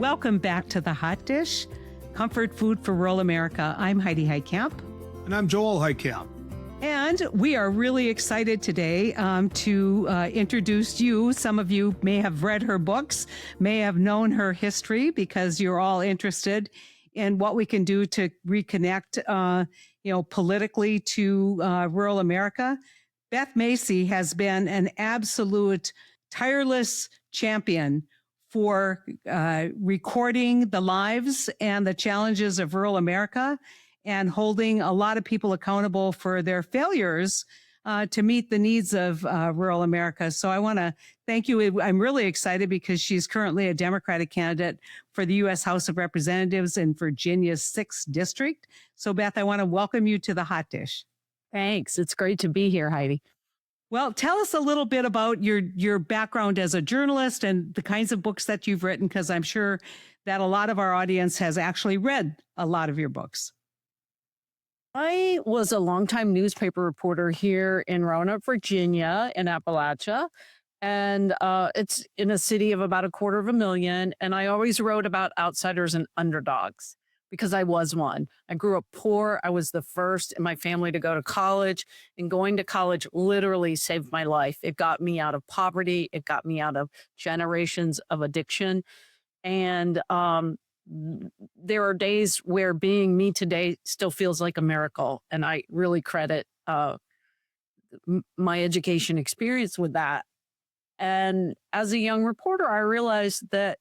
Welcome back to The Hot Dish, comfort food for rural America. I'm Heidi Heitkamp. And I'm Joel Heitkamp. And we are really excited today to introduce you. Some of you may have read her books, may have known her history because you're all interested in what we can do to reconnect, politically to rural America. Beth Macy has been an absolute tireless champion for recording the lives and the challenges of rural America and holding a lot of people accountable for their failures to meet the needs of rural America. So I want to thank you. I'm really excited because she's currently a Democratic candidate for the U.S. House of Representatives in Virginia's 6th District. So Beth, I want to welcome you to The Hot Dish. Thanks. It's great to be here, Heidi. Well, tell us a little bit about your background as a journalist and the kinds of books that you've written, because I'm sure that a lot of our audience has actually read a lot of your books. I was a longtime newspaper reporter here in Roanoke, Virginia, in Appalachia. And it's in a city of about 250,000. And I always wrote about outsiders and underdogs because I was one. I grew up poor. I was the first in my family to go to college. And going to college literally saved my life. It got me out of poverty. It got me out of generations of addiction. And there are days where being me today still feels like a miracle. And I really credit my education experience with that. And as a young reporter, I realized that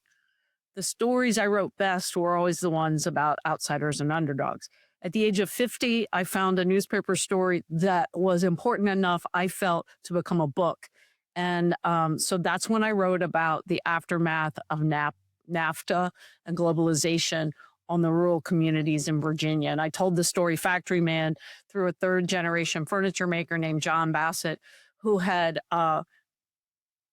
the stories I wrote best were always the ones about outsiders and underdogs. At the age of 50, I found a newspaper story that was important enough, I felt, to become a book. And so that's when I wrote about the aftermath of NAFTA and globalization on the rural communities in Virginia. And I told the story Factory Man through a third-generation furniture maker named John Bassett, who had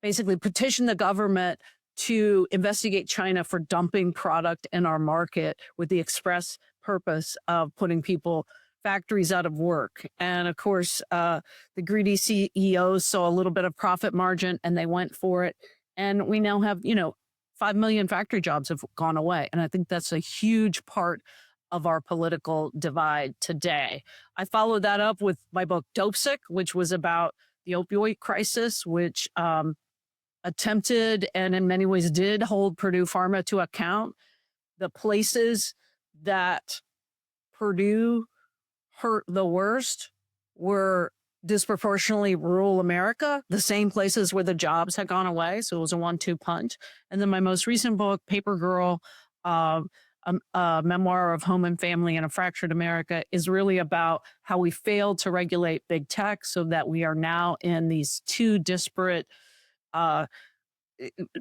basically petitioned the government to investigate China for dumping product in our market with the express purpose of putting factories out of work. And of course, the greedy CEOs saw a little bit of profit margin and they went for it. And we now have, 5 million factory jobs have gone away. And I think that's a huge part of our political divide today. I followed that up with my book, Dopesick, which was about the opioid crisis, which attempted and in many ways did hold Purdue Pharma to account. The places that Purdue hurt the worst were disproportionately rural America, the same places where the jobs had gone away. So it was a 1-2 punch. And then my most recent book, Paper Girl, a memoir of home and family in a fractured America, is really about how we failed to regulate big tech so that we are now in these two disparate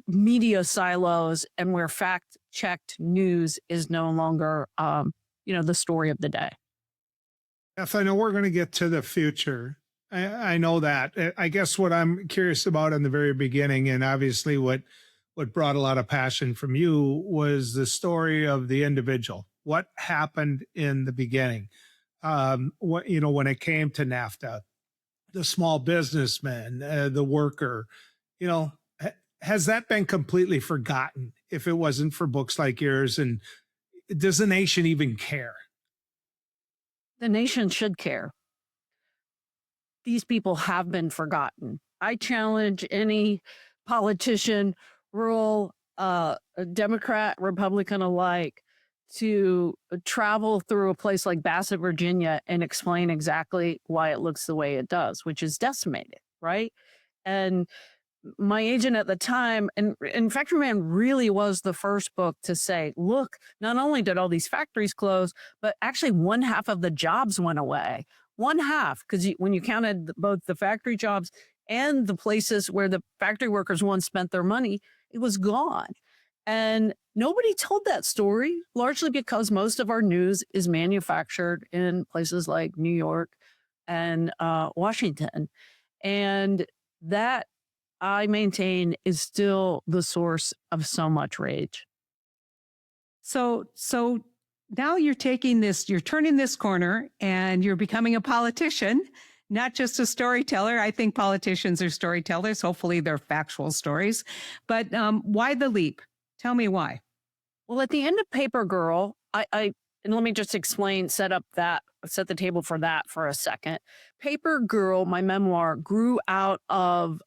media silos and where fact-checked news is no longer, the story of the day. Beth, I know we're going to get to the future. I know that. I guess what I'm curious about in the very beginning, and obviously what brought a lot of passion from you, was the story of the individual. What happened in the beginning? When it came to NAFTA, the small businessman, the worker, has that been completely forgotten if it wasn't for books like yours? And does the nation even care? The nation should care. These people have been forgotten. I challenge any politician, rural, Democrat, Republican alike, to travel through a place like Bassett, Virginia, and explain exactly why it looks the way it does, which is decimated, right? And my agent at the time, and Factory Man really was the first book to say, look, not only did all these factories close, but actually 1/2 of the jobs went away. 1/2, because when you counted both the factory jobs and the places where the factory workers once spent their money, it was gone. And nobody told that story, largely because most of our news is manufactured in places like New York and Washington. And that, I maintain, is still the source of so much rage. So now you're turning this corner and you're becoming a politician, not just a storyteller. I think politicians are storytellers. Hopefully they're factual stories. But why the leap? Tell me why. Well, at the end of Paper Girl, and let me just set the table for that for a second. Paper Girl, my memoir, grew out of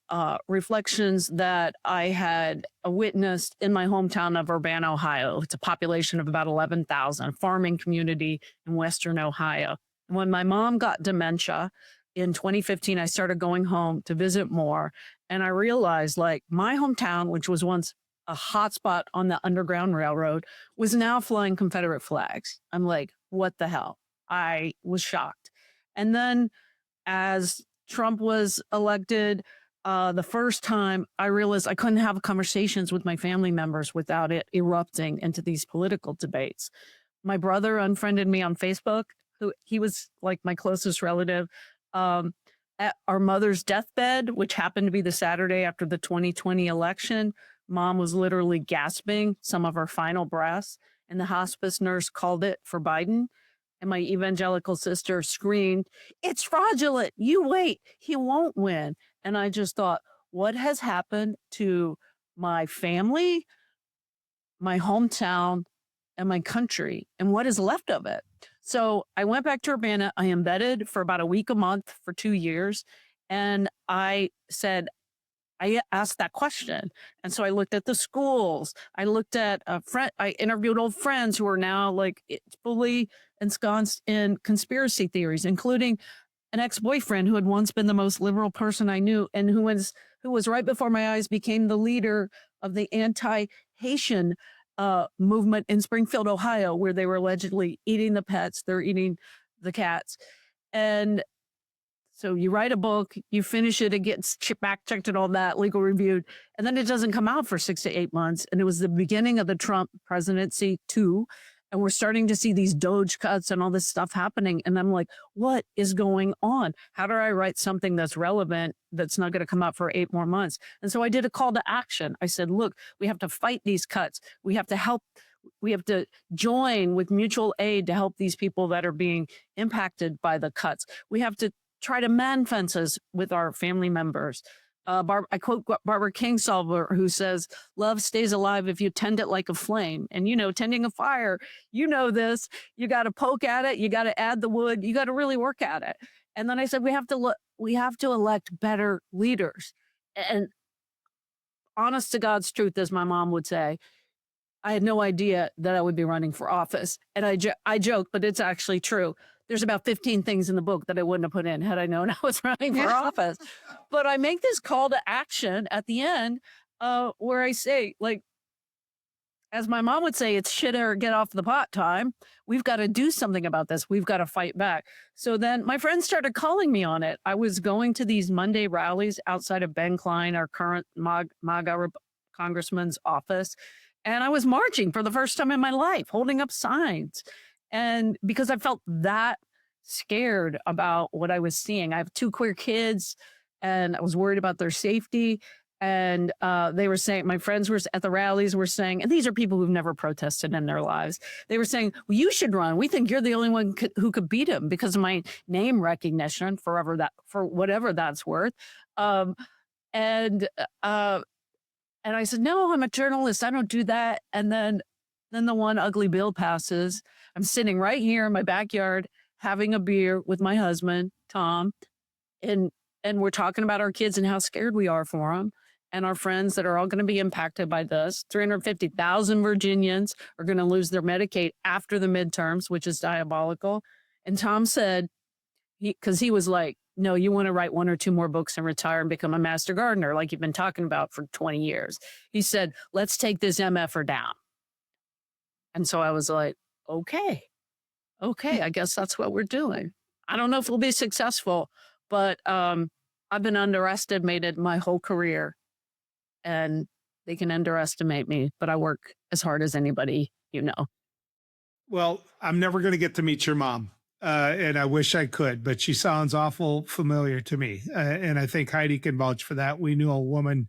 reflections that I had witnessed in my hometown of Urbana, Ohio. It's a population of about 11,000, a farming community in Western Ohio. When my mom got dementia in 2015, I started going home to visit more. And I realized like my hometown, which was once a hotspot on the Underground Railroad, was now flying Confederate flags. I'm like, what the hell? I was shocked. And then as Trump was elected, the first time I realized I couldn't have conversations with my family members without it erupting into these political debates. My brother unfriended me on Facebook, who he was like my closest relative. At our mother's deathbed, which happened to be the Saturday after the 2020 election, mom was literally gasping some of her final breaths, and the hospice nurse called it for Biden. And my evangelical sister screamed, "It's fraudulent. You wait. He won't win." And I just thought, what has happened to my family, my hometown, and my country? And what is left of it? So I went back to Urbana. I embedded for about a week a month for 2 years. And I asked that question. And so I looked at the schools. I looked at I interviewed old friends who are now like fully ensconced in conspiracy theories, including an ex-boyfriend who had once been the most liberal person I knew and who was right before my eyes became the leader of the anti-Haitian movement in Springfield, Ohio, where they were allegedly eating the pets. They're eating the cats. And so you write a book, you finish it, it gets back checked and all that, legal reviewed, and then it doesn't come out for 6 to 8 months. And it was the beginning of the Trump presidency too. And we're starting to see these Doge cuts and all this stuff happening. And I'm like, what is going on? How do I write something that's relevant that's not going to come out for 8 more months? And so I did a call to action. I said, look, we have to fight these cuts. We have to help. We have to join with mutual aid to help these people that are being impacted by the cuts. We have to try to mend fences with our family members. I quote Barbara Kingsolver, who says, "Love stays alive if you tend it like a flame." And, tending a fire, this, you got to poke at it. You got to add the wood. You got to really work at it. And then I said, we have to elect better leaders. And honest to God's truth, as my mom would say, I had no idea that I would be running for office. And I joke, but it's actually true. There's about 15 things in the book that I wouldn't have put in had I known I was running for office. But I make this call to action at the end where I say, like, as my mom would say, it's shit or get off the pot time. We've got to do something about this. We've got to fight back. So then my friends started calling me on it. I was going to these Monday rallies outside of Ben Klein, our current MAGA congressman's office. And I was marching for the first time in my life, holding up signs. And because I felt that scared about what I was seeing. I have 2 queer kids and I was worried about their safety. And they were saying, my friends were at the rallies were saying, and these are people who've never protested in their lives. They were saying, well, you should run. We think you're the only one who could beat him because of my name recognition, for whatever that's worth. And I said, no, I'm a journalist. I don't do that. And then the one ugly bill passes. I'm sitting right here in my backyard having a beer with my husband, Tom, and we're talking about our kids and how scared we are for them and our friends that are all going to be impacted by this. 350,000 Virginians are going to lose their Medicaid after the midterms, which is diabolical. And Tom said, because he was like, no, you want to write 1 or 2 more books and retire and become a master gardener like you've been talking about for 20 years. He said, let's take this MFer down. And so I was like, okay, I guess that's what we're doing. I don't know if we'll be successful, but I've been underestimated my whole career and they can underestimate me, but I work as hard as anybody, Well, I'm never going to get to meet your mom. And I wish I could, but she sounds awful familiar to me. And I think Heidi can vouch for that. We knew a woman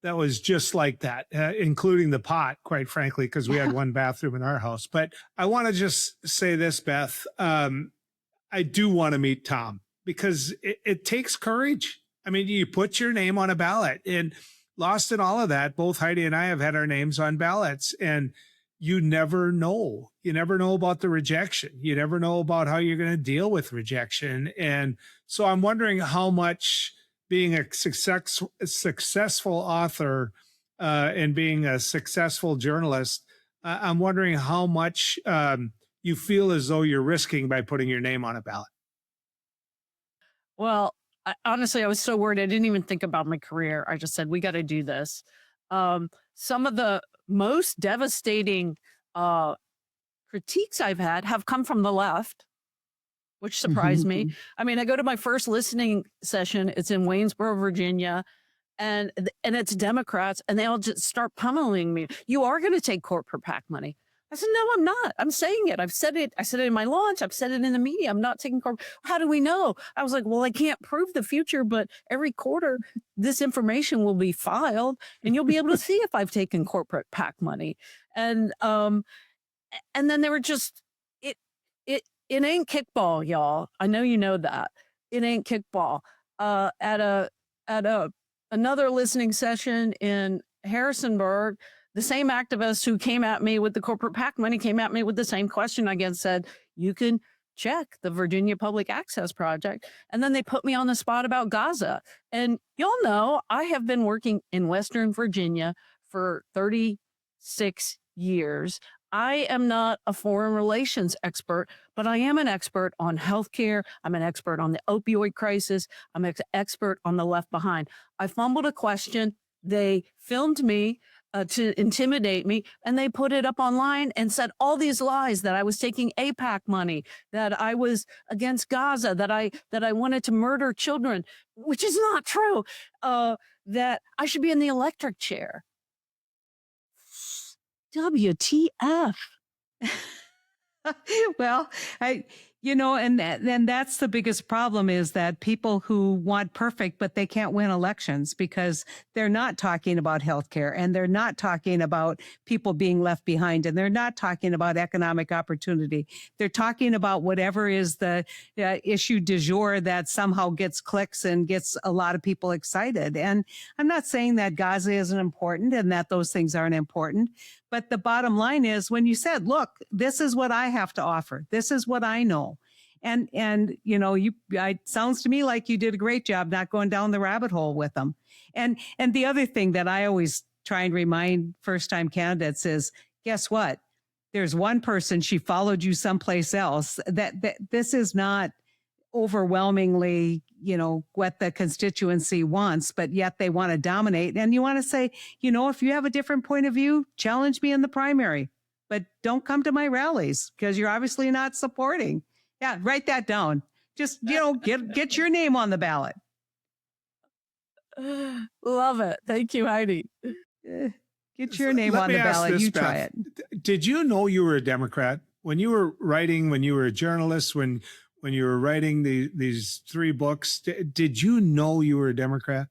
that was just like that, including the pot, quite frankly, because we had one bathroom in our house. But I want to just say this, Beth. I do want to meet Tom because it takes courage. I mean, you put your name on a ballot, and lost in all of that, both Heidi and I have had our names on ballots. And you never know. You never know about the rejection. You never know about how you're going to deal with rejection. And so I'm wondering how much being a successful author and being a successful journalist, I'm wondering how much you feel as though you're risking by putting your name on a ballot. Well, honestly, I was so worried. I didn't even think about my career. I just said, we got to do this. Some of the most devastating uh, critiques I've had have come from the left, which surprised me. I mean, I go to my first listening session. It's in Waynesboro, Virginia, and it's Democrats, and they all just start pummeling me. You are going to take corporate PAC money. I said, no, I'm not. I'm saying it. I've said it. I said it in my launch. I've said it in the media. I'm not taking corporate. How do we know? I was like, well, I can't prove the future, but every quarter, this information will be filed, and you'll be able to see if I've taken corporate PAC money. And then they were just it it ain't kickball, y'all. I know you know that. It ain't kickball. At a another listening session in Harrisonburg, the same activist who came at me with the corporate PAC money came at me with the same question again, said, you can check the Virginia Public Access Project. And then they put me on the spot about Gaza. And y'all know I have been working in Western Virginia for 36 years. I am not a foreign relations expert, but I am an expert on healthcare. I'm an expert on the opioid crisis. I'm an expert on the left behind. I fumbled a question. They filmed me to intimidate me, and they put it up online and said all these lies, that I was taking APAC money, that I was against Gaza, that I wanted to murder children, which is not true, that I should be in the electric chair. WTF. Well, and that's the biggest problem, is that people who want perfect, but they can't win elections because they're not talking about healthcare, and they're not talking about people being left behind, and they're not talking about economic opportunity. They're talking about whatever is the issue du jour that somehow gets clicks and gets a lot of people excited. And I'm not saying that Gaza isn't important and that those things aren't important. But the bottom line is, when you said, look, this is what I have to offer, this is what I know. And it sounds to me like you did a great job not going down the rabbit hole with them. And the other thing that I always try and remind first-time candidates is, guess what? There's one person, she followed you someplace else. That this is not overwhelmingly, what the constituency wants, but yet they want to dominate. And you want to say, if you have a different point of view, challenge me in the primary, but don't come to my rallies because you're obviously not supporting. Yeah, write that down. Just, get your name on the ballot. Love it. Thank you, Heidi. Get your name on the ballot. You try it. Did you know you were a Democrat when you were writing, when you were a journalist, when you were writing these 3 books? Did you know you were a Democrat?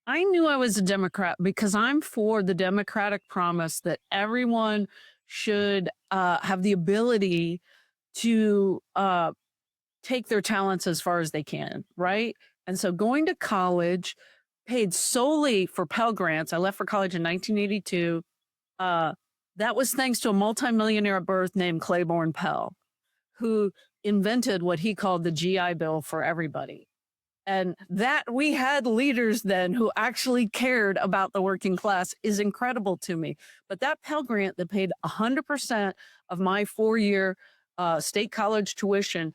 I knew I was a Democrat because I'm for the democratic promise that everyone should have the ability to take their talents as far as they can, right? And so going to college, paid solely for Pell Grants. I left for college in 1982. That was thanks to a multimillionaire at birth named Claiborne Pell, who invented what he called the GI Bill for everybody. And that we had leaders then who actually cared about the working class is incredible to me. But that Pell Grant that paid 100% of my 4-year state college tuition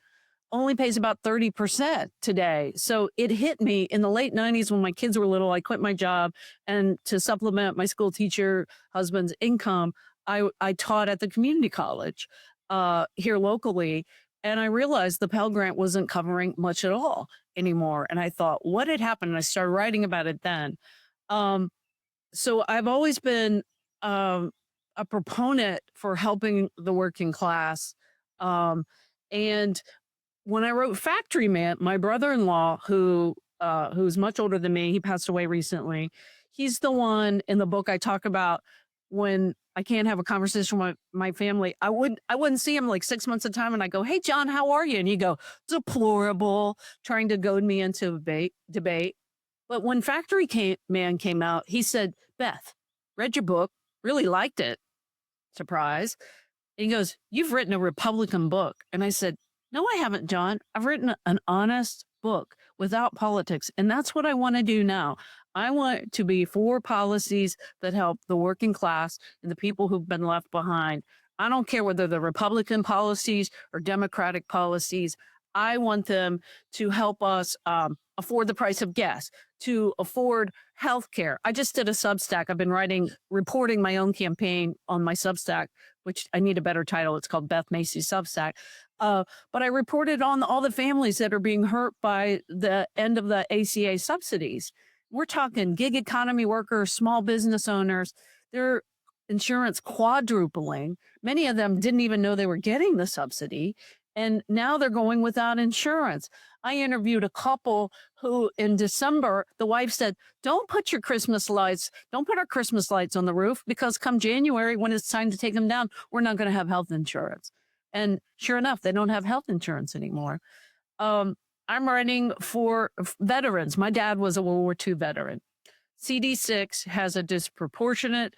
only pays about 30% today. So it hit me in the late 90s when my kids were little. I quit my job, and to supplement my school teacher husband's income, I taught at the community college here locally. And I realized the Pell Grant wasn't covering much at all anymore. And I thought, what had happened? And I started writing about it then. So I've always been a proponent for helping the working class. And when I wrote Factory Man, my brother-in-law, who's much older than me, he passed away recently. He's the one in the book I talk about when I can't have a conversation with my family. I wouldn't see him like 6 months at a time, and I go, "Hey, John, how are you?" And he'd go, "Deplorable," trying to goad me into a debate. But when Factory Man came out, he said, "Beth, read your book. really liked it. Surprise. And he goes, "You've written a Republican book." And I said, "No, I haven't, John. I've written an honest book without politics. And that's what I want to do now. I want to be for policies that help the working class and the people who've been left behind. I don't care whether they're Republican policies or Democratic policies. I want them to help us afford the price of gas, to afford health care. I just did a Substack. I've been reporting my own campaign on my Substack, which I need a better title. It's called Beth Macy Substack. But I reported on all the families that are being hurt by the end of the ACA subsidies. We're talking gig economy workers, small business owners, their insurance quadrupling. Many of them didn't even know they were getting the subsidy. And now they're going without insurance. I interviewed a couple who in December, the wife said, don't put our Christmas lights on the roof, because come January, when it's time to take them down, we're not going to have health insurance. And sure enough, they don't have health insurance anymore. I'm running for veterans. My dad was a World War II veteran. CD6 has a disproportionate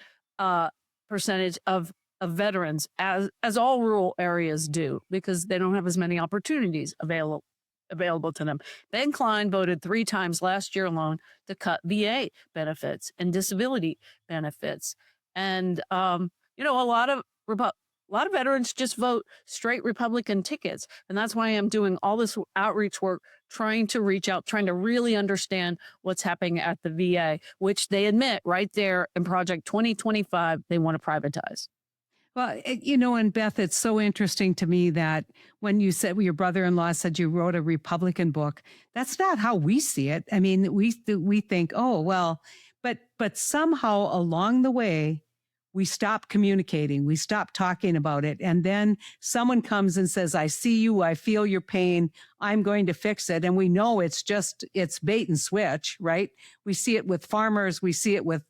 percentage of veterans, as all rural areas do, because they don't have as many opportunities available to them. Ben Klein voted 3 times last year alone to cut VA benefits and disability benefits. And, a lot of veterans just vote straight Republican tickets. And that's why I'm doing all this outreach work, trying to reach out, trying to really understand what's happening at the VA, which they admit right there in Project 2025, they want to privatize. Well, and Beth, it's so interesting to me that when you said your brother-in-law said you wrote a Republican book, that's not how we see it. I mean, we think, oh, well, but somehow along the way, we stop communicating, we stop talking about it. And then someone comes and says, I see you, I feel your pain, I'm going to fix it. And we know it's bait and switch, right? We see it with farmers. We see it with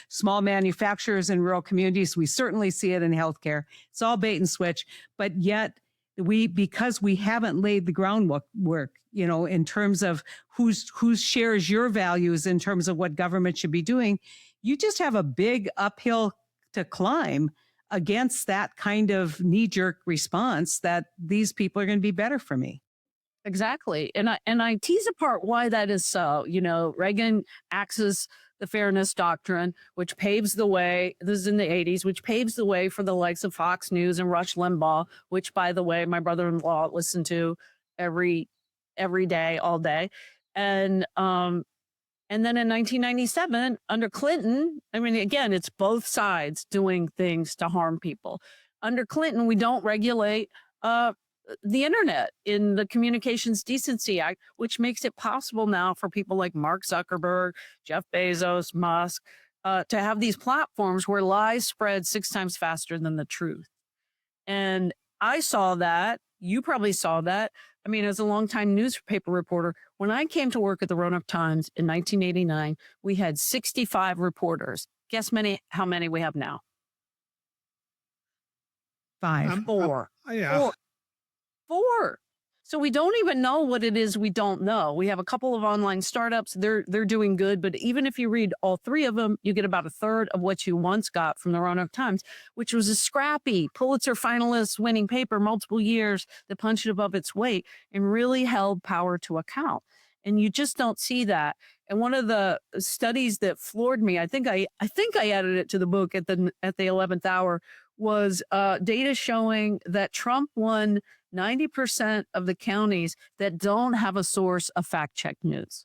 small manufacturers in rural communities. We certainly see it in healthcare. It's all bait and switch. But yet because we haven't laid the groundwork, in terms of who shares your values in terms of what government should be doing, you just have a big uphill to climb against that kind of knee-jerk response that these people are going to be better for me. Exactly. And I tease apart why that is so. Reagan axes the fairness doctrine, which paves the way, this is in the 80s, which paves the way for the likes of Fox News and Rush Limbaugh, which, by the way, my brother-in-law listened to every day, all day. And then in 1997, under Clinton, I mean, again, it's both sides doing things to harm people. Under Clinton, we don't regulate the internet in the Communications Decency Act, which makes it possible now for people like Mark Zuckerberg, Jeff Bezos, Musk, to have these platforms where lies spread 6 times faster than the truth. And I saw that. You probably saw that. I mean, as a longtime newspaper reporter, when I came to work at the Roanoke Times in 1989, we had 65 reporters. Guess how many we have now? 5. 4. Yeah. 4. So we don't even know what it is we don't know. We have a couple of online startups. They're doing good. But even if you read all 3 of them, you get about a third of what you once got from the Roanoke Times, which was a scrappy Pulitzer finalist winning paper multiple years that punched above its weight and really held power to account. And you just don't see that. And one of the studies that floored me, I think I added it to the book at the 11th hour, was data showing that Trump won 90% of the counties that don't have a source of fact-check news.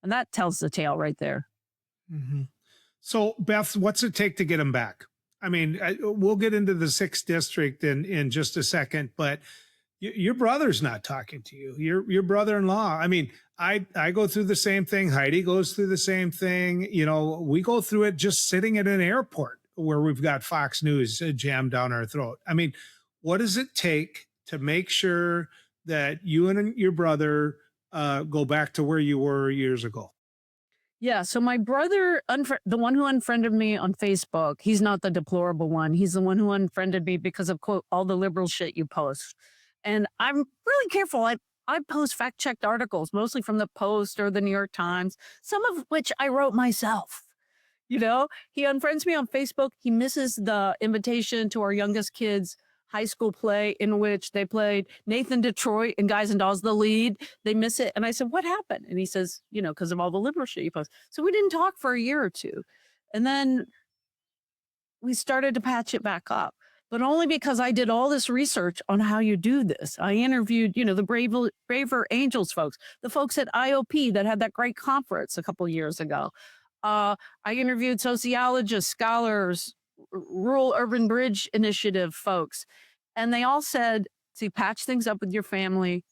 And that tells the tale right there. Mm-hmm. So, Beth, what's it take to get them back? I mean, we'll get into the 6th district in just a second, but your brother's not talking to you. Your brother-in-law. I mean, I go through the same thing. Heidi goes through the same thing. We go through it just sitting at an airport where we've got Fox News jammed down our throat. I mean, what does it take to make sure that you and your brother go back to where you were years ago? Yeah. So my brother, the one who unfriended me on Facebook, he's not the deplorable one. He's the one who unfriended me because of, quote, all the liberal shit you post. And I'm really careful. I post fact-checked articles, mostly from the Post or the New York Times, some of which I wrote myself. You know, he unfriends me on Facebook. He misses the invitation to our youngest kids' high school play in which they played Nathan Detroit and Guys and Dolls, the lead. They miss it. And I said, what happened? And he says, you know, because of all the liberal shit he posts. So we didn't talk for a year or two. And then we started to patch it back up, but only because I did all this research on how you do this. I interviewed, you know, the Braver Angels folks, the folks at IOP that had that great conference a couple years ago. I interviewed sociologists, scholars, Rural Urban Bridge Initiative folks, and they all said to patch things up with your family,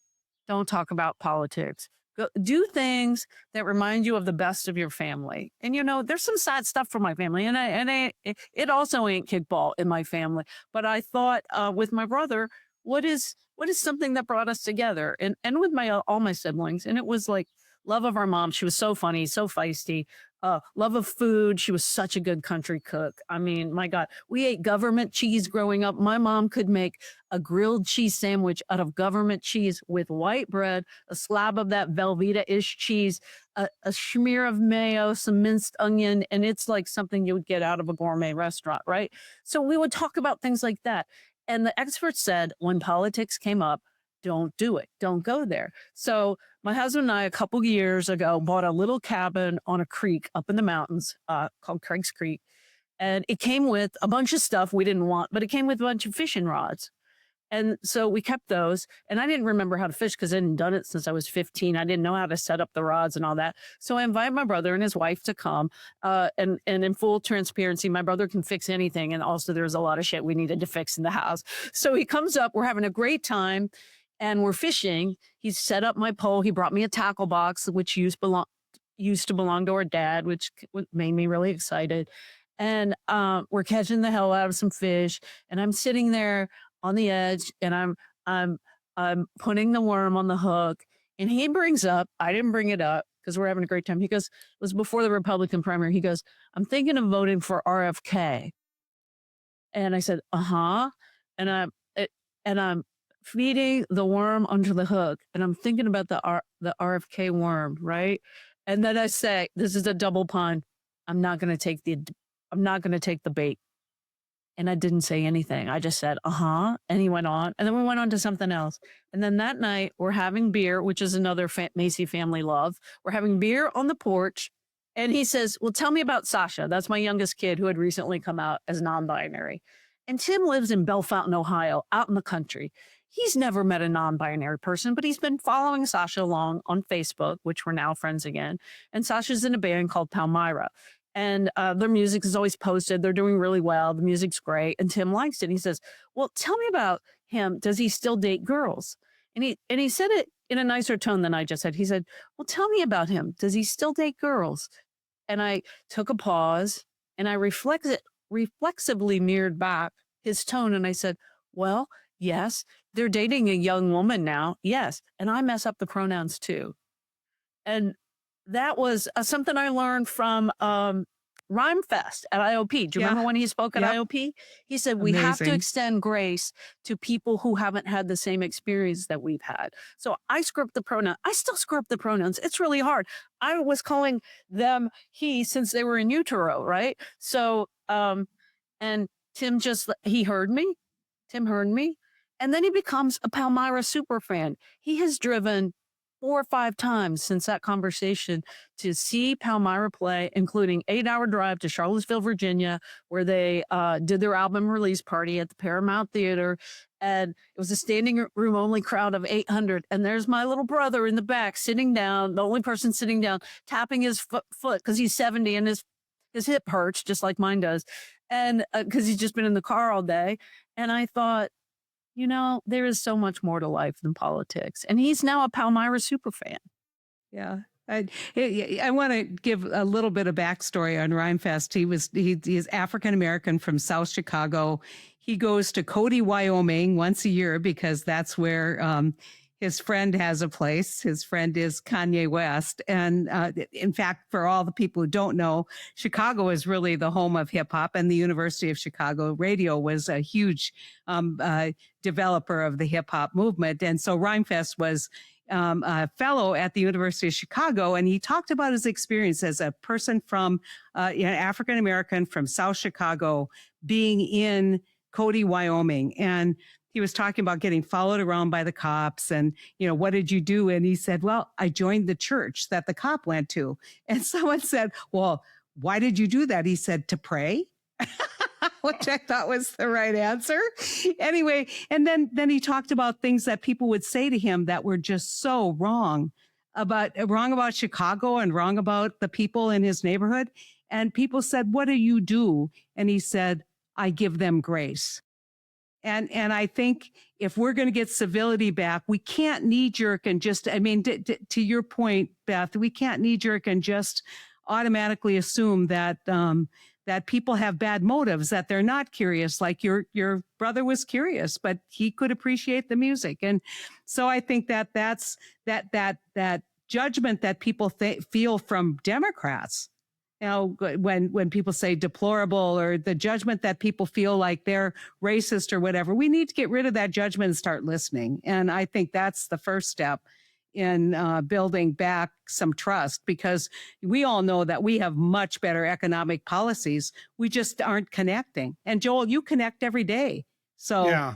don't talk about politics. Go, do things that remind you of the best of your family. And you know, there's some sad stuff from my family, and it also ain't kickball in my family. But I thought with my brother, what is something that brought us together, and with my all my siblings, and it was like love of our mom. She was so funny, so feisty. Love of food. She was such a good country cook. I mean, my God, we ate government cheese growing up. My mom could make a grilled cheese sandwich out of government cheese with white bread, a slab of that Velveeta-ish cheese, a smear of mayo, some minced onion, and it's like something you would get out of a gourmet restaurant, right? So we would talk about things like that. And the experts said when politics came up, don't do it. Don't go there. So my husband and I, a couple years ago, bought a little cabin on a creek up in the mountains called Craig's Creek. And it came with a bunch of stuff we didn't want, but it came with a bunch of fishing rods. And so we kept those. And I didn't remember how to fish because I hadn't done it since I was 15. I didn't know how to set up the rods and all that. So I invited my brother and his wife to come. And in full transparency, my brother can fix anything. And also there's a lot of shit we needed to fix in the house. So he comes up, we're having a great time. And we're fishing. He set up my pole. He brought me a tackle box, which used to belong to our dad, which made me really excited. And we're catching the hell out of some fish. And I'm sitting there on the edge, and I'm putting the worm on the hook. And he brings up, I didn't bring it up because we're having a great time. He goes, it was before the Republican primary. He goes, I'm thinking of voting for RFK. And I said, uh-huh. And I'm feeding the worm under the hook, and I'm thinking about the RFK worm, right? And then I say, this is a double pun. I'm not going to take the bait. And I didn't say anything. I just said, uh-huh. And he went on, and then we went on to something else. And then that night we're having beer, which is another Macy family love. We're having beer on the porch. And he says, well, tell me about Sasha. That's my youngest kid who had recently come out as non-binary. And Tim lives in Bellefontaine, Ohio, out in the country. He's never met a non-binary person, but he's been following Sasha along on Facebook, which we're now friends again. And Sasha's in a band called Palmyra. And their music is always posted. They're doing really well. The music's great. And Tim likes it. And he says, well, tell me about him. Does he still date girls? And he said it in a nicer tone than I just said. He said, well, tell me about him. Does he still date girls? And I took a pause, and I reflexively mirrored back his tone. And I said, well, yes, they're dating a young woman now. Yes. And I mess up the pronouns too. And that was something I learned from Rhyme Fest at IOP. Do you remember when he spoke at IOP? He said, we have to extend grace to people who haven't had the same experience that we've had. So I screw up the pronoun. I still screw up the pronouns. It's really hard. I was calling them he since they were in utero, right? So, and Tim he heard me. Tim heard me. And then he becomes a Palmyra super fan. He has driven 4 or 5 times since that conversation to see Palmyra play, including 8-hour drive to Charlottesville, Virginia, where they did their album release party at the Paramount Theater. And it was a standing room only crowd of 800. And there's my little brother in the back sitting down, the only person sitting down, tapping his foot because he's 70 and his hip hurts just like mine does. And because he's just been in the car all day. And I thought, you know, there is so much more to life than politics. And he's now a Palmyra super fan. Yeah. I want to give a little bit of backstory on Rhymefest. He is African-American from South Chicago. He goes to Cody, Wyoming once a year because that's where his friend has a place. His friend is Kanye West. And in fact, for all the people who don't know, Chicago is really the home of hip hop, and the University of Chicago Radio was a huge developer of the hip hop movement. And so Rhymefest was a fellow at the University of Chicago, and he talked about his experience as a person from African American from South Chicago being in Cody, Wyoming, and he was talking about getting followed around by the cops and, what did you do? And he said, well, I joined the church that the cop went to. And someone said, well, why did you do that? He said, to pray. Which I thought was the right answer. Anyway, and then he talked about things that people would say to him that were just so wrong about Chicago and wrong about the people in his neighborhood. And people said, what do you do? And he said, I give them grace. And I think if we're going to get civility back, we can't knee jerk and just, to your point, Beth, we can't knee jerk and just automatically assume that that people have bad motives, that they're not curious. Like your brother was curious, but he could appreciate the music. And so I think that's that judgment that people feel from Democrats. When people say deplorable, or the judgment that people feel like they're racist or whatever, we need to get rid of that judgment and start listening. And I think that's the first step in building back some trust, because we all know that we have much better economic policies. We just aren't connecting. And Joel, you connect every day. So yeah.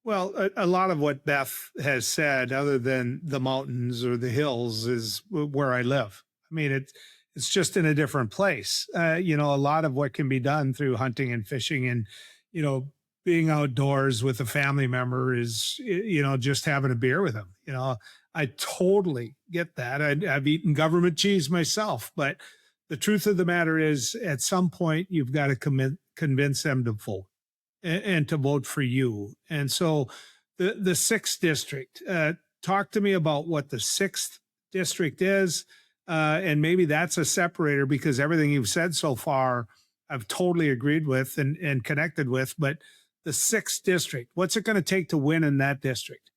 Well, a lot of what Beth has said, other than the mountains or the hills, is where I live. I mean, it's just in a different place. A lot of what can be done through hunting and fishing and, being outdoors with a family member is, just having a beer with them. I totally get that. I've eaten government cheese myself, but the truth of the matter is, at some point, you've got to convince them to vote and to vote for you. And so the 6th district, talk to me about what the 6th district is. And maybe that's a separator, because everything you've said so far, I've totally agreed with and connected with. But the 6th district, what's it going to take to win in that district?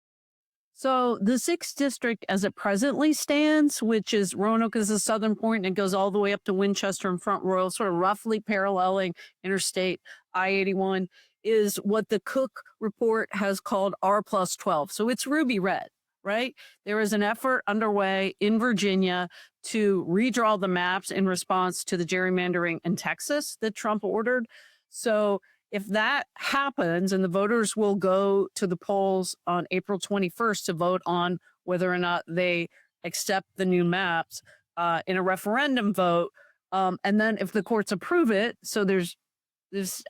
So the 6th district, as it presently stands, which is Roanoke is the southern point, and it goes all the way up to Winchester and Front Royal, sort of roughly paralleling Interstate I-81, is what the Cook report has called R+12. So it's ruby red, right? There is an effort underway in Virginia to redraw the maps in response to the gerrymandering in Texas that Trump ordered. So if that happens, and the voters will go to the polls on April 21st to vote on whether or not they accept the new maps in a referendum vote, and then if the courts approve it, so there's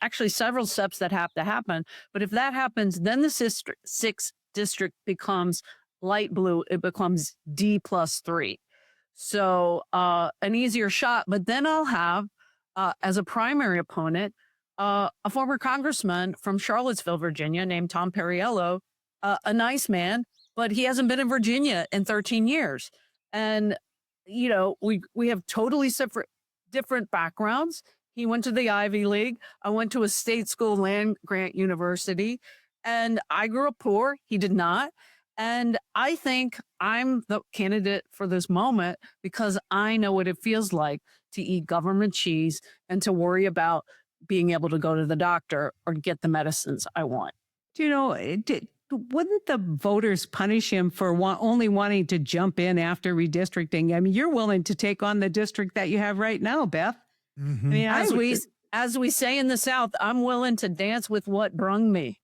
actually several steps that have to happen. But if that happens, then the 6th district becomes light blue. It becomes D+3. So an easier shot. But then I'll have, as a primary opponent, a former congressman from Charlottesville, Virginia, named Tom Perriello, a nice man, but he hasn't been in Virginia in 13 years. And, we have totally different backgrounds. He went to the Ivy League. I went to a state school land grant university, and I grew up poor. He did not. And I think I'm the candidate for this moment because I know what it feels like to eat government cheese and to worry about being able to go to the doctor or get the medicines I want. Wouldn't the voters punish him for only wanting to jump in after redistricting? I mean, you're willing to take on the district that you have right now, Beth. Mm-hmm. I mean, as we say in the South, I'm willing to dance with what brung me.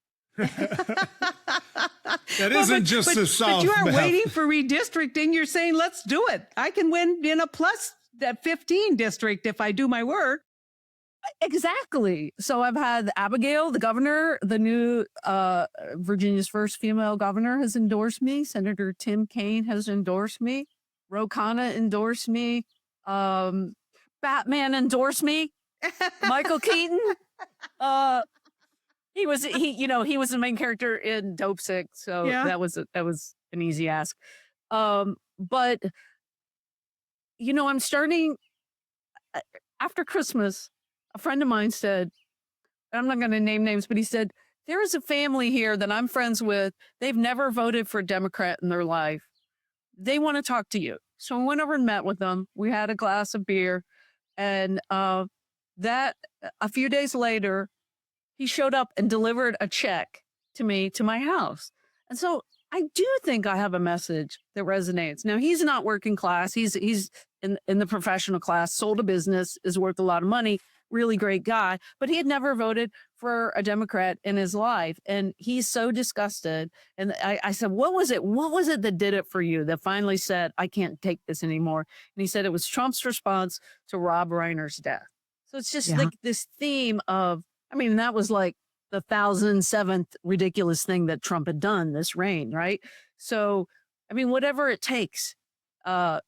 That isn't just the South. But you are Beth. waiting for redistricting. You're saying, let's do it. I can win in a plus that 15 district if I do my work. Exactly. So I've had Abigail, the governor, the new Virginia's first female governor, has endorsed me. Senator Tim Kaine has endorsed me. Ro Khanna endorsed me. Batman endorsed me. Michael Keaton. He was the main character in Dopesick, so Yeah. that was an easy ask. But I'm starting after Christmas. A friend of mine said, I'm not going to name names, but he said, there is a family here that I'm friends with. They've never voted for a Democrat in their life. They want to talk to you. So I went over and met with them. We had a glass of beer. And that a few days later, he showed up and delivered a check to me to my house. And so I do think I have a message that resonates. Now, he's not working class. He's in the professional class, sold a business, is worth a lot of money, really great guy, but he had never voted for a Democrat in his life. And he's so disgusted. And I said, what was it? What was it that did it for you that finally said, I can't take this anymore? And he said it was Trump's response to Rob Reiner's death. So it's just like this theme of, I mean, that was like the 1007th ridiculous thing that Trump had done this reign, right? So, I mean, whatever it takes to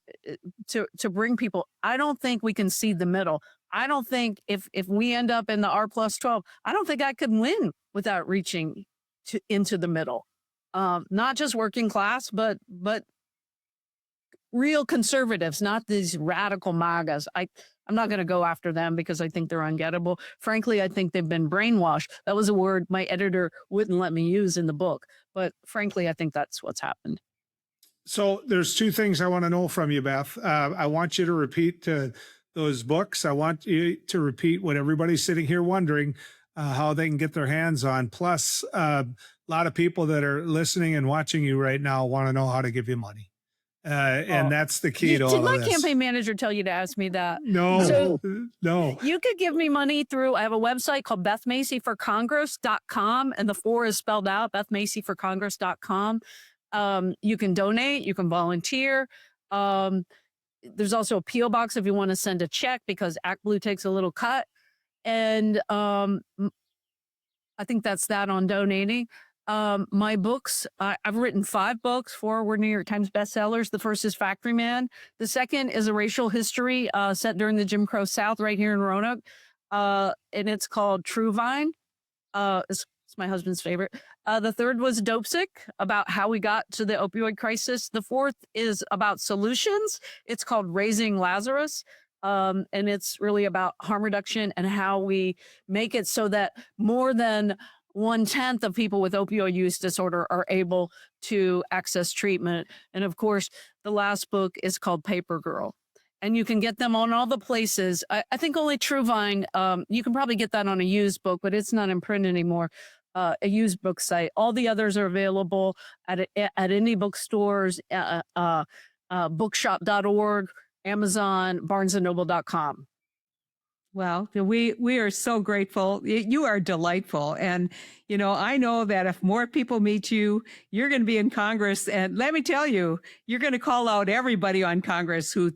bring people, I don't think we can see the middle. I don't think if we end up in the R+12, I don't think I could win without reaching into the middle. Not just working class, but real conservatives, not these radical MAGAs. I'm not going to go after them because I think they're ungettable. Frankly, I think they've been brainwashed. That was a word my editor wouldn't let me use in the book. But frankly, I think that's what's happened. So there's two things I want to know from you, Beth. I want you to repeat those books. I want you to repeat what everybody's sitting here wondering how they can get their hands on. Plus, a lot of people that are listening and watching you right now want to know how to give you money. And that's the key to all of this. Did my campaign manager tell you to ask me that? No, So no. you could give me money through, I have a website called BethMacyForCongress.com, and the 4 is spelled out, BethMacyForCongress.com. You can donate, you can volunteer. There's also a P.O. box if you want to send a check because Act Blue takes a little cut. And I think that's that on donating. My books, I've written 5 books. 4 were New York Times bestsellers. The first is Factory Man. The second is a racial history set during the Jim Crow South right here in Roanoke. And it's called True Vine. It's my husband's favorite. The third was Dopesick, about how we got to the opioid crisis. The fourth is about solutions. It's called Raising Lazarus. And it's really about harm reduction and how we make it so that more than 1/10 of people with opioid use disorder are able to access treatment. And of course, the last book is called Paper Girl. And you can get them on all the places. I think only True Vine, you can probably get that on a used book, but it's not in print anymore. A used book site. All the others are available at indie bookstores, bookshop.org, Amazon, barnesandnoble.com. Well, we are so grateful. You are delightful. And, I know that if more people meet you, you're going to be in Congress. And let me tell you, you're going to call out everybody on Congress who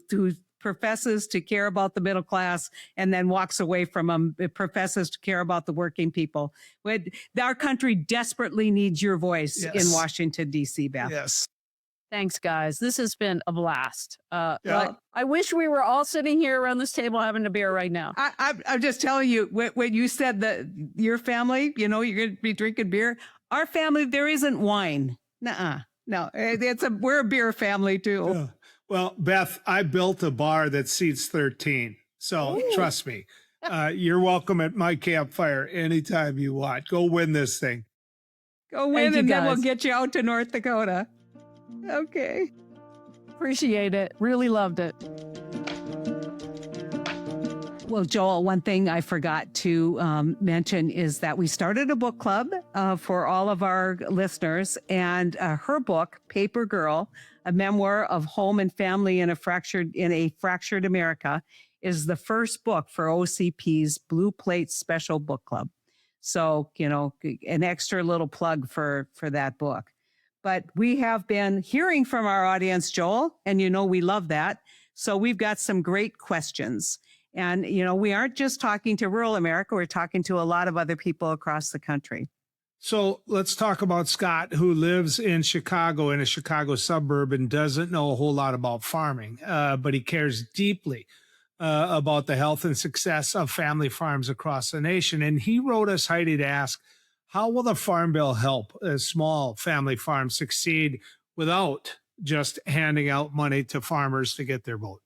professes to care about the middle class and then walks away from them, professes to care about the working people. Our country desperately needs your voice in Washington, D.C., Beth. Yes. Thanks, guys. This has been a blast. I wish we were all sitting here around this table having a beer right now. I'm just telling you, when you said that your family, you're going to be drinking beer. Our family, there isn't wine. Nuh-uh. No, we're a beer family too. Yeah. Well, Beth, I built a bar that seats 13. So trust me, you're welcome at my campfire anytime you want. Go win this thing. Go win, and then we'll get you out to North Dakota. Okay. Appreciate it. Really loved it. Well, Joel, one thing I forgot to mention is that we started a book club for all of our listeners, and her book, Paper Girl, a memoir of home and family in a fractured America, is the first book for OCP's Blue Plate Special Book Club. So, an extra little plug for that book. But we have been hearing from our audience, Joel, and we love that. So we've got some great questions. And, we aren't just talking to rural America, we're talking to a lot of other people across the country. So let's talk about Scott, who lives in Chicago, in a Chicago suburb, and doesn't know a whole lot about farming, but he cares deeply about the health and success of family farms across the nation. And he wrote us, Heidi, to ask, how will the Farm Bill help small family farms succeed without just handing out money to farmers to get their vote?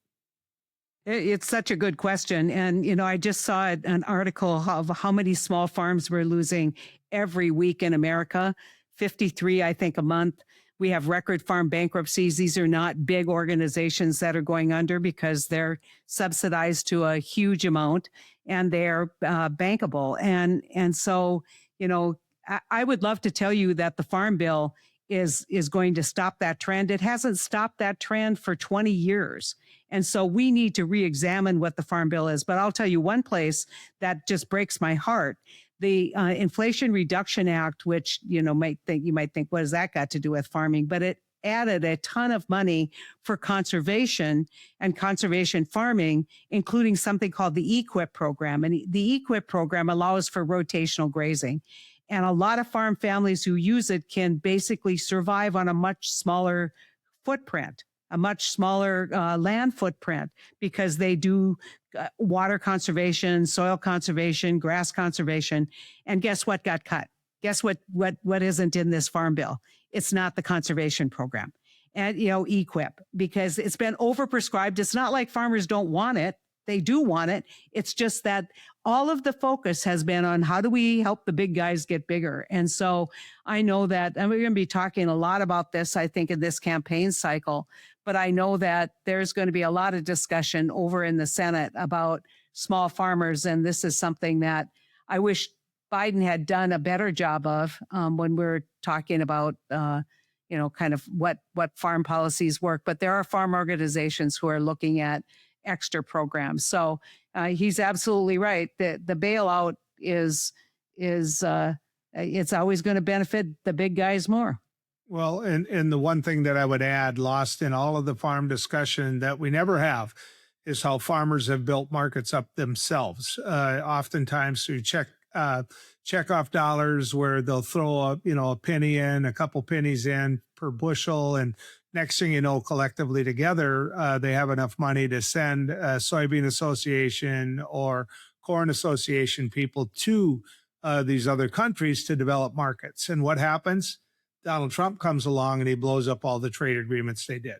It's such a good question. And, I just saw an article of how many small farms we're losing every week in America, 53, I think, a month. We have record farm bankruptcies. These are not big organizations that are going under because they're subsidized to a huge amount and they're bankable. And so, I would love to tell you that the Farm Bill is going to stop that trend. It hasn't stopped that trend for 20 years. And so we need to re-examine what the Farm Bill is. But I'll tell you one place that just breaks my heart. The Inflation Reduction Act, which you might think, what does that got to do with farming? But it added a ton of money for conservation and conservation farming, including something called the EQIP program. And the EQIP program allows for rotational grazing. And a lot of farm families who use it can basically survive on a much smaller footprint, a much smaller land footprint, because they do water conservation, soil conservation, grass conservation. And guess what got cut? Guess what isn't in this Farm Bill? It's not the conservation program and, EQIP, because it's been overprescribed. It's not like farmers don't want it. They do want it. It's just that all of the focus has been on how do we help the big guys get bigger. And so I know that, and we're going to be talking a lot about this, I think, in this campaign cycle, but I know that there's going to be a lot of discussion over in the Senate about small farmers. And this is something that I wish Biden had done a better job of when we're talking about, kind of what farm policies work. But there are farm organizations who are looking at extra programs. So he's absolutely right. The bailout is it's always going to benefit the big guys more. Well, and the one thing that I would add, lost in all of the farm discussion that we never have, is how farmers have built markets up themselves. Oftentimes through check off dollars where they'll throw a penny in, a couple pennies in per bushel, and next thing you know, collectively together, they have enough money to send a soybean association or corn association people to these other countries to develop markets. And what happens? Donald Trump comes along and he blows up all the trade agreements they did.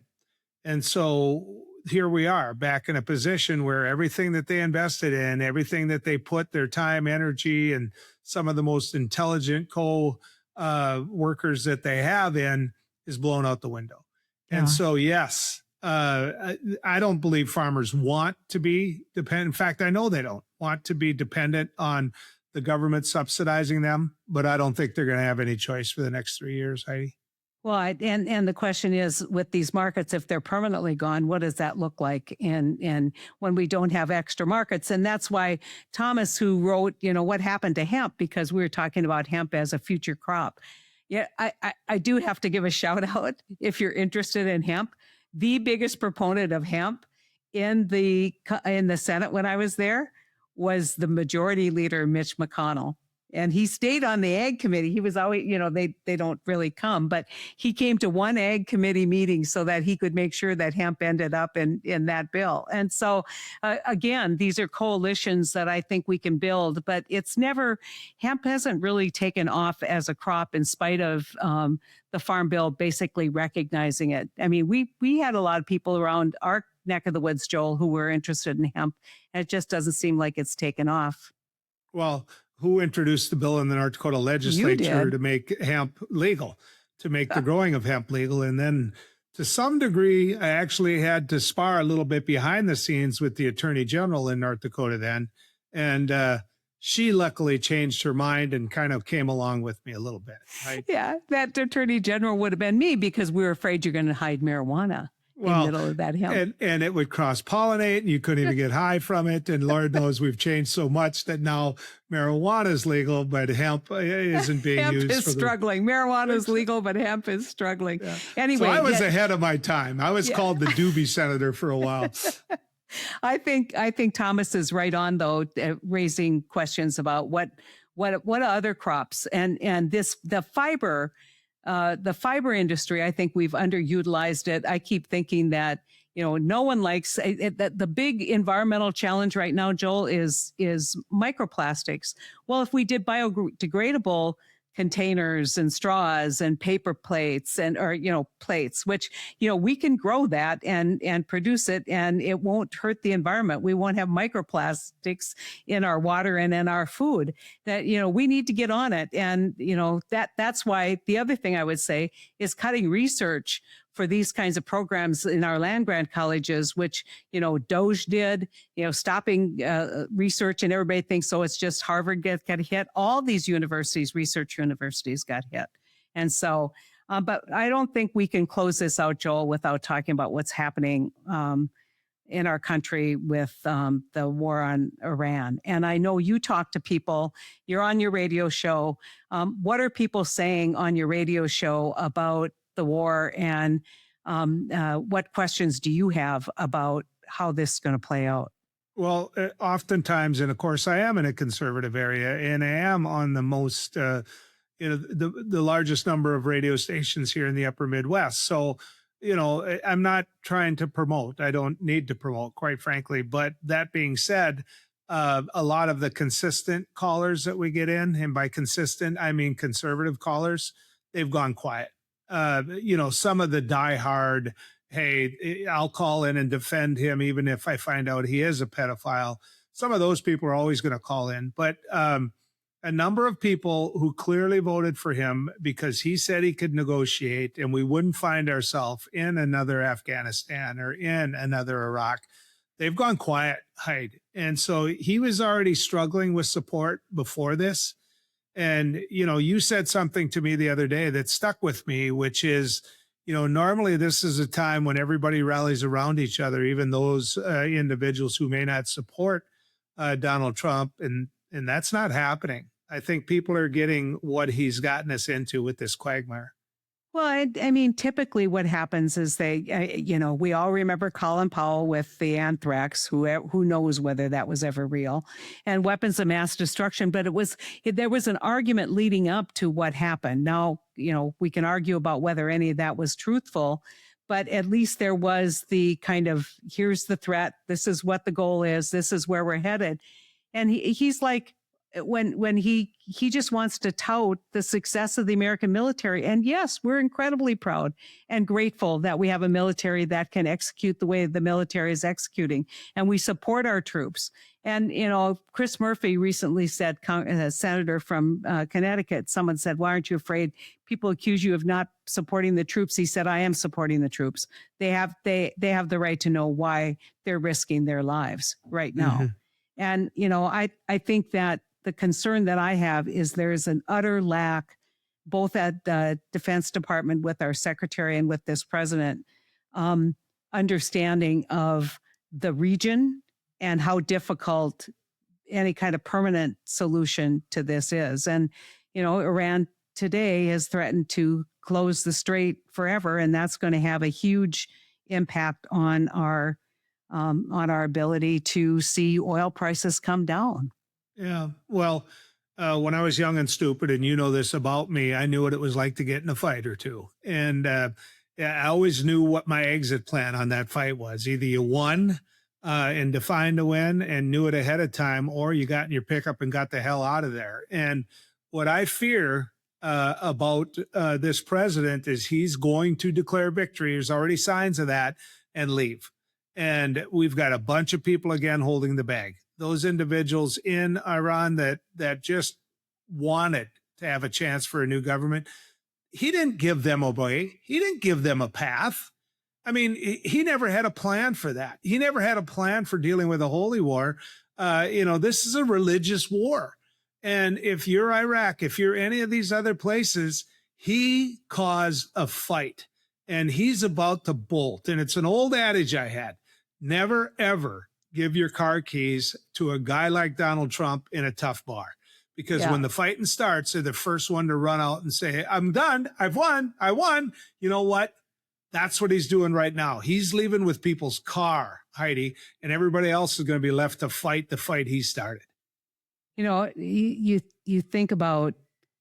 And so here we are back in a position where everything that they invested in, everything that they put their time, energy, and some of the most intelligent workers that they have in is blown out the window. Yeah. And so, yes, I don't believe farmers want to be dependent. In fact, I know they don't want to be dependent on the government subsidizing them, but I don't think they're going to have any choice for the next 3 years, Heidi. Well, and the question is, with these markets, if they're permanently gone, what does that look like? And when we don't have extra markets, and that's why Thomas, who wrote, what happened to hemp, because we were talking about hemp as a future crop. Yeah, I do have to give a shout out if you're interested in hemp. The biggest proponent of hemp in the Senate when I was there was the majority leader, Mitch McConnell. And he stayed on the Ag Committee. He was always, they don't really come, but he came to one Ag Committee meeting so that he could make sure that hemp ended up in that bill. And so, again, these are coalitions that I think we can build, but hemp hasn't really taken off as a crop in spite of the Farm Bill basically recognizing it. I mean, we had a lot of people around our neck of the woods, Joel, who were interested in hemp, and it just doesn't seem like it's taken off. Well, who introduced the bill in the North Dakota legislature to make hemp legal, to make the growing of hemp legal? And then to some degree, I actually had to spar a little bit behind the scenes with the Attorney General in North Dakota then. And she luckily changed her mind and kind of came along with me a little bit. Right? Yeah, that Attorney General would have been me, because we were afraid you're going to hide marijuana. In the middle of that hemp. And it would cross-pollinate, and you couldn't even get high from it. And Lord knows we've changed so much that now marijuana is legal, but hemp isn't being used. Hemp is struggling. Marijuana is legal, but hemp is struggling. Yeah. Anyway, so I was ahead of my time. I was called the doobie senator for a while. I think Thomas is right on, though, raising questions about what other crops and the fiber. The fiber industry, I think we've underutilized it. I keep thinking that, no one likes it, that the big environmental challenge right now, Joel, is microplastics. Well, if we did biodegradable containers and straws and paper plates plates, which, we can grow that and produce it, and it won't hurt the environment. We won't have microplastics in our water and in our food. That, we need to get on it. And, that's why the other thing I would say is cutting research for these kinds of programs in our land grant colleges, which, Doge did, stopping research, and everybody thinks, it's just Harvard got hit. All these research universities got hit. And so But I don't think we can close this out, Joel, without talking about what's happening in our country with the war on Iran. And I know you talk to people, you're on your radio show. What are people saying on your radio show about the war, and what questions do you have about how this is going to play out? Well, oftentimes, and of course, I am in a conservative area, and I am on the most, the largest number of radio stations here in the Upper Midwest. So, I'm not trying to promote. I don't need to promote, quite frankly. But that being said, a lot of the consistent callers that we get in, and by consistent, I mean conservative callers, they've gone quiet. Some of the diehard, hey, I'll call in and defend him even if I find out he is a pedophile. Some of those people are always going to call in, but a number of people who clearly voted for him because he said he could negotiate and we wouldn't find ourselves in another Afghanistan or in another Iraq, they've gone quiet, Heidi. And so he was already struggling with support before this. And, you said something to me the other day that stuck with me, which is, normally this is a time when everybody rallies around each other, even those individuals who may not support Donald Trump. And that's not happening. I think people are getting what he's gotten us into with this quagmire. Well, I mean, typically what happens is we all remember Colin Powell with the anthrax, who knows whether that was ever real, and weapons of mass destruction. But there was an argument leading up to what happened. Now, we can argue about whether any of that was truthful, but at least there was the kind of, here's the threat. This is what the goal is. This is where we're headed. And he's like, when he just wants to tout the success of the American military. And yes, we're incredibly proud and grateful that we have a military that can execute the way the military is executing. And we support our troops. And, Chris Murphy recently said, a senator from Connecticut, someone said, why aren't you afraid? People accuse you of not supporting the troops. He said, I am supporting the troops. They have the right to know why they're risking their lives right now. Mm-hmm. And, I think that the concern that I have is there's an utter lack, both at the Defense Department with our secretary and with this president, understanding of the region and how difficult any kind of permanent solution to this is. And, Iran today has threatened to close the strait forever, and that's going to have a huge impact on our ability to see oil prices come down. Yeah. Well, when I was young and stupid, and this about me, I knew what it was like to get in a fight or two. And I always knew what my exit plan on that fight was. Either you won and defined a win and knew it ahead of time, or you got in your pickup and got the hell out of there. And what I fear about this president is he's going to declare victory. There's already signs of that, and leave. And we've got a bunch of people again holding the bag. Those individuals in Iran that just wanted to have a chance for a new government. He didn't give them a way. He didn't give them a path. I mean, he never had a plan for that. He never had a plan for dealing with a holy war. This is a religious war. And if you're Iraq, if you're any of these other places, he caused a fight and he's about to bolt. And it's an old adage I had, never, ever give your car keys to a guy like Donald Trump in a tough bar, because when the fighting starts, they're the first one to run out and say, I'm done. I've won. I won. You know what? That's what he's doing right now. He's leaving with people's car, Heidi, and everybody else is going to be left to fight the fight he started. You think about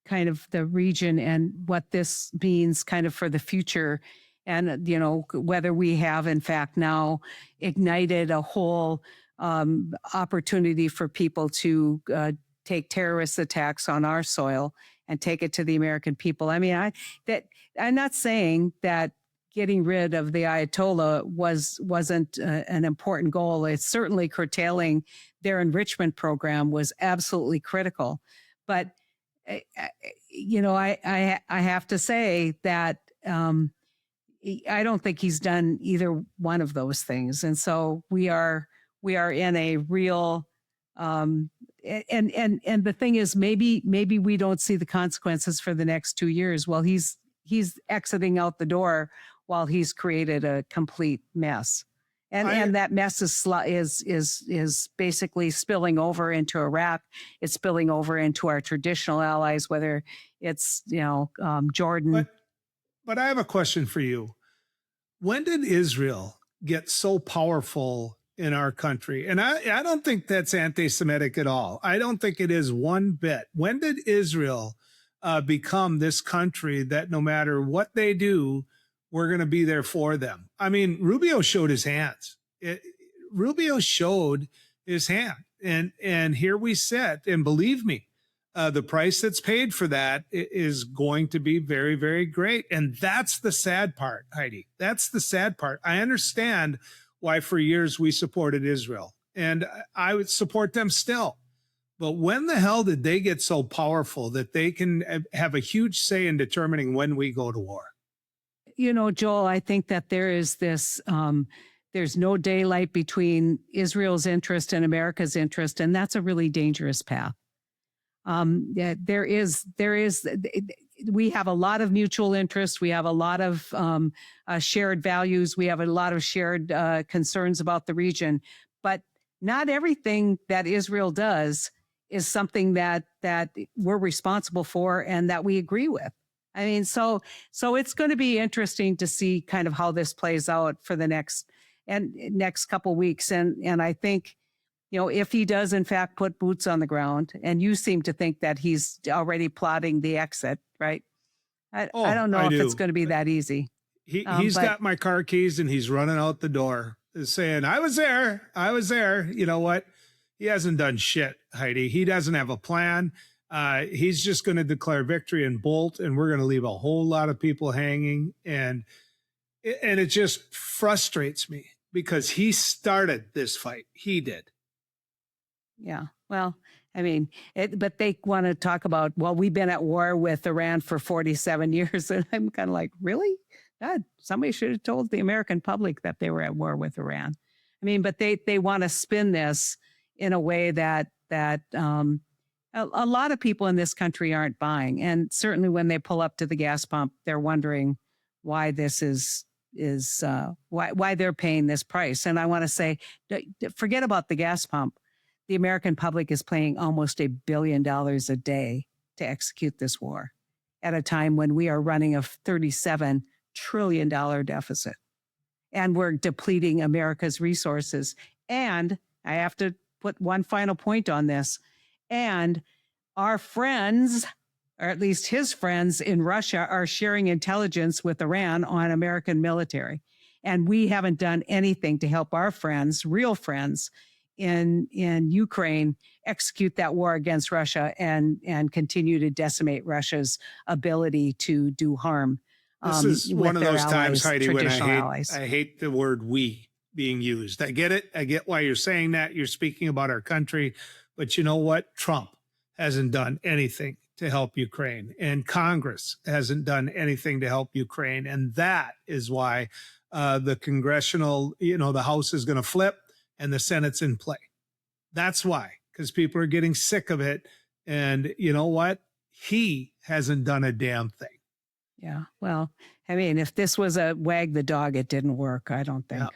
kind of the region and what this means kind of for the future. And, whether we have, in fact, now ignited a whole opportunity for people to take terrorist attacks on our soil and take it to the American people. I mean, I'm not saying that getting rid of the Ayatollah wasn't an important goal. It's certainly curtailing their enrichment program was absolutely critical. But, I have to say that I don't think he's done either one of those things. And so we are in a real, and the thing is, maybe we don't see the consequences for the next 2 years. Well, he's he's exiting out the door while he's created a complete mess. And that mess is basically spilling over into Iraq. It's spilling over into our traditional allies, whether it's Jordan. But I have a question for you. When did Israel get so powerful in our country? And I don't think that's anti-Semitic at all. I don't think it is one bit. When did Israel become this country that no matter what they do, we're going to be there for them? I mean, Rubio showed his hands. Rubio showed his hand. And here we sit. And believe me, the price that's paid for that is going to be very, very great. And that's the sad part, Heidi. That's the sad part. I understand why for years we supported Israel, and I would support them still. But when the hell did they get so powerful that they can have a huge say in determining when we go to war? Joel, I think that there is this, there's no daylight between Israel's interest and America's interest, and that's a really dangerous path. We have a lot of mutual interests. We have a lot of shared values. We have a lot of shared concerns about the region, but not everything that Israel does is something that we're responsible for and that we agree with. I mean, so it's going to be interesting to see kind of how this plays out for the next couple of weeks. And I think, if he does in fact put boots on the ground, and you seem to think that he's already plotting the exit, right? I don't know if it's going to be that easy. He's got my car keys and he's running out the door saying, I was there. You know what? He hasn't done shit, Heidi. He doesn't have a plan. He's just going to declare victory and bolt, and we're going to leave a whole lot of people hanging. And it just frustrates me because he started this fight. He did. Yeah. Well, I mean, but they want to talk about, well, we've been at war with Iran for 47 years. And I'm kind of like, really? God, somebody should have told the American public that they were at war with Iran. I mean, but they want to spin this in a way that a lot of people in this country aren't buying. And certainly when they pull up to the gas pump, they're wondering why this is why they're paying this price. And I want to say, forget about the gas pump. The American public is paying almost $1 billion a day to execute this war at a time when we are running a $37 trillion deficit. And we're depleting America's resources. And I have to put one final point on this. And our friends, or at least his friends in Russia, are sharing intelligence with Iran on American military. And we haven't done anything to help our friends, real friends, in Ukraine execute that war against Russia and continue to decimate Russia's ability to do harm. This is one of those times, Heidi, when I hate the word "we" being used. I get it. I get why you're saying that. You're speaking about our country. But you know what? Trump hasn't done anything to help Ukraine, and Congress hasn't done anything to help Ukraine. And that is why the congressional, the House is going to flip and the Senate's in play. That's why, because people are getting sick of it. And you know what? He hasn't done a damn thing. Yeah. Well, I mean, if this was a wag the dog, it didn't work, I don't think. Yeah.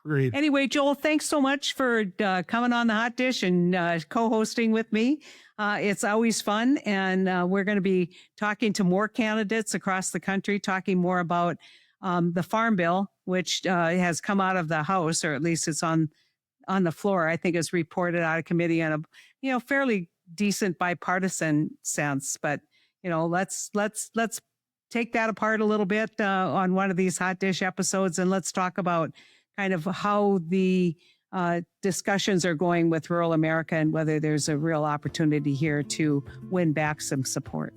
Agreed. Anyway, Joel, thanks so much for coming on the Hot Dish and co-hosting with me. It's always fun. And we're going to be talking to more candidates across the country, talking more about the Farm Bill, which has come out of the House, or at least it's on the floor. I think it's reported out of committee in a fairly decent bipartisan sense. But let's take that apart a little bit on one of these Hot Dish episodes, and let's talk about kind of how the discussions are going with rural America and whether there's a real opportunity here to win back some support.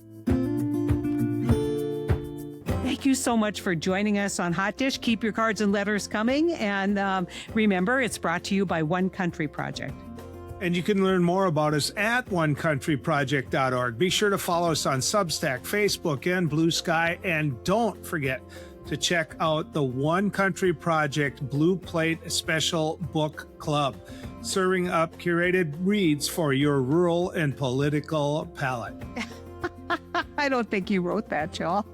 Thank you so much for joining us on Hot Dish. Keep your cards and letters coming. And remember, it's brought to you by One Country Project. And you can learn more about us at onecountryproject.org. Be sure to follow us on Substack, Facebook, and Blue Sky. And don't forget to check out the One Country Project Blue Plate Special Book Club, serving up curated reads for your rural and political palate. I don't think you wrote that, Joel.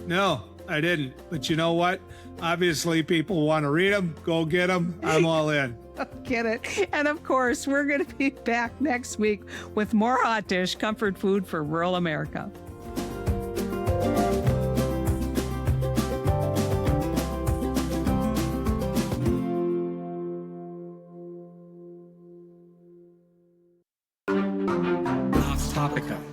No, I didn't. But you know what? Obviously, people want to read them. Go get them. I'm all in. Get it? And of course, we're going to be back next week with more Hot Dish comfort food for rural America. Topica.